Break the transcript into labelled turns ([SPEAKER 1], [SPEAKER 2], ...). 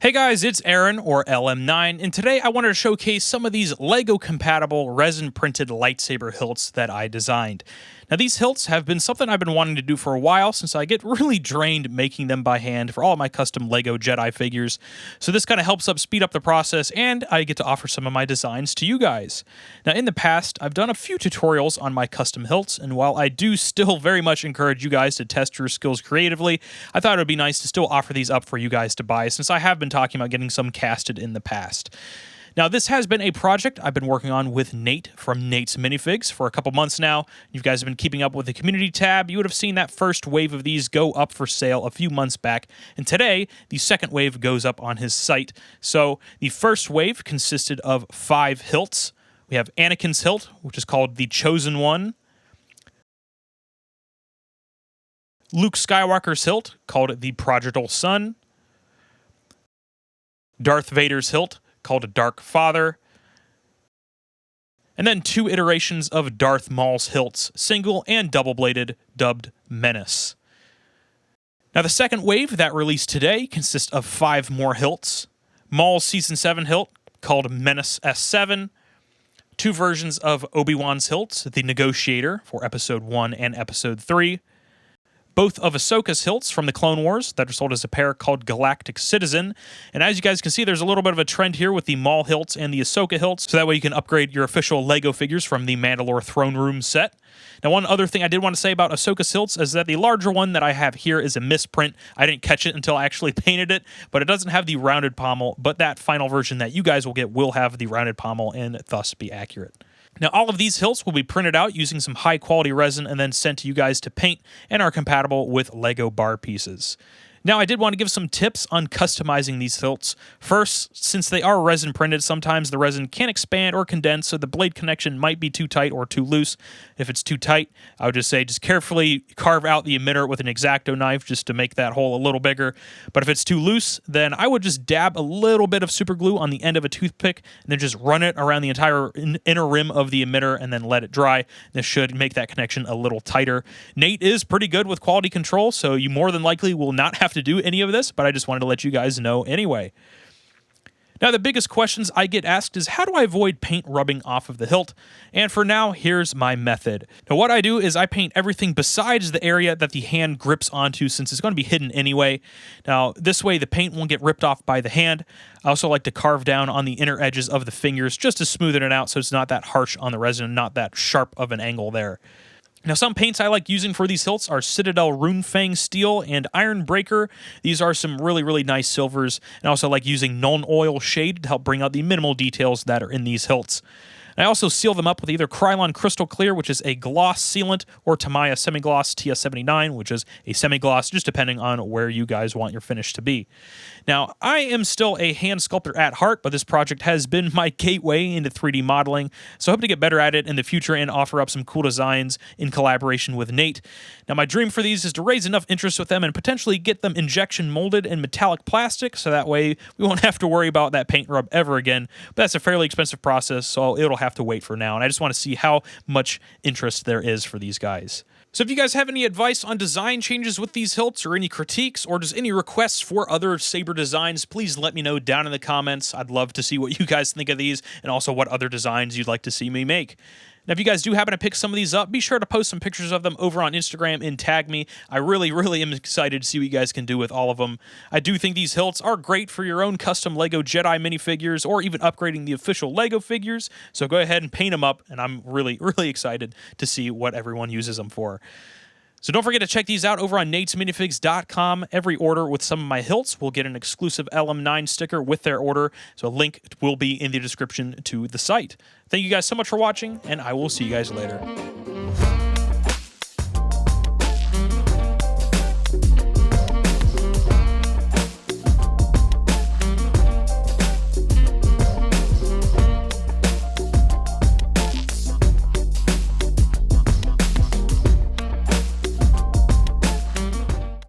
[SPEAKER 1] Hey guys, it's Aaron, or LM9, and today I wanted to showcase some of these LEGO-compatible resin-printed lightsaber hilts that I designed. Now these hilts have been something I've been wanting to do for a while since I get really drained making them by hand for all of my custom LEGO Jedi figures, so this kind of helps speed up the process, and I get to offer some of my designs to you guys. Now in the past, I've done a few tutorials on my custom hilts, and while I do still very much encourage you guys to test your skills creatively, I thought it would be nice to still offer these up for you guys to buy since I have been talking about getting some casted in the past. Now, this has been a project I've been working on with Nate from NatesMinifigs for a couple months now. You guys have been keeping up with the community tab. You would have seen that first wave of these go up for sale a few months back, and today, the second wave goes up on his site. So, the first wave consisted of 5 hilts. We have Anakin's hilt, which is called the Chosen One. Luke Skywalker's hilt, called the Prodigal Son. Darth Vader's hilt, called a Dark Father, and then 2 iterations of Darth Maul's hilts, single and double-bladed, dubbed Menace. Now the second wave that released today consists of 5 more hilts. Maul's Season 7 hilt, called Menace S7, 2 versions of Obi-Wan's hilts, the Negotiator for Episode 1 and Episode 3, both of Ahsoka's hilts from the Clone Wars that are sold as a pair called Galactic Citizen. And as you guys can see, there's a little bit of a trend here with the Maul hilts and the Ahsoka hilts, so that way you can upgrade your official LEGO figures from the Mandalore Throne Room set. Now, one other thing I did want to say about Ahsoka's hilts is that the larger one that I have here is a misprint. I didn't catch it until I actually painted it, but it doesn't have the rounded pommel, but that final version that you guys will get will have the rounded pommel and thus be accurate. Now, all of these hilts will be printed out using some high-quality resin and then sent to you guys to paint and are compatible with LEGO bar pieces. Now, I did want to give some tips on customizing these hilts. First, since they are resin printed, sometimes the resin can expand or condense, so the blade connection might be too tight or too loose. If it's too tight, I would just say just carefully carve out the emitter with an X-Acto knife just to make that hole a little bigger. But if it's too loose, then I would just dab a little bit of super glue on the end of a toothpick and then just run it around the entire inner rim of the emitter and then let it dry. This should make that connection a little tighter. Nate is pretty good with quality control, so you more than likely will not have to do any of this, but I just wanted to let you guys know anyway. Now, the biggest questions I get asked is how do I avoid paint rubbing off of the hilt? And for now, here's my method. Now, what I do is I paint everything besides the area that the hand grips onto since it's going to be hidden anyway. Now, this way the paint won't get ripped off by the hand. I also like to carve down on the inner edges of the fingers just to smoothen it out so it's not that harsh on the resin, not that sharp of an angle there. Now, some paints I like using for these hilts are Citadel Runefang Steel and Iron Breaker. These are some really, really nice silvers. And I also like using Nuln Oil Shade to help bring out the minimal details that are in these hilts. I also seal them up with either Krylon Crystal Clear, which is a gloss sealant, or Tamiya Semigloss TS79, which is a semi-gloss, just depending on where you guys want your finish to be. Now, I am still a hand sculptor at heart, but this project has been my gateway into 3D modeling, so I hope to get better at it in the future and offer up some cool designs in collaboration with Nate. Now, my dream for these is to raise enough interest with them and potentially get them injection molded in metallic plastic, so that way we won't have to worry about that paint rub ever again. But that's a fairly expensive process, so it'll have to wait for now, and I just want to see how much interest there is for these guys. So if you guys have any advice on design changes with these hilts, or any critiques, or just any requests for other saber designs, please let me know down in the comments. I'd love to see what you guys think of these, and also what other designs you'd like to see me make. Now, if you guys do happen to pick some of these up, be sure to post some pictures of them over on Instagram and tag me. I really, really am excited to see what you guys can do with all of them. I do think these hilts are great for your own custom LEGO Jedi minifigures, or even upgrading the official LEGO figures. So go ahead and paint them up, and I'm really, really excited to see what everyone uses them for. So don't forget to check these out over on NatesMinifigs.com. Every order with some of my hilts will get an exclusive LM9 sticker with their order, so a link will be in the description to the site. Thank you guys so much for watching, and I will see you guys later.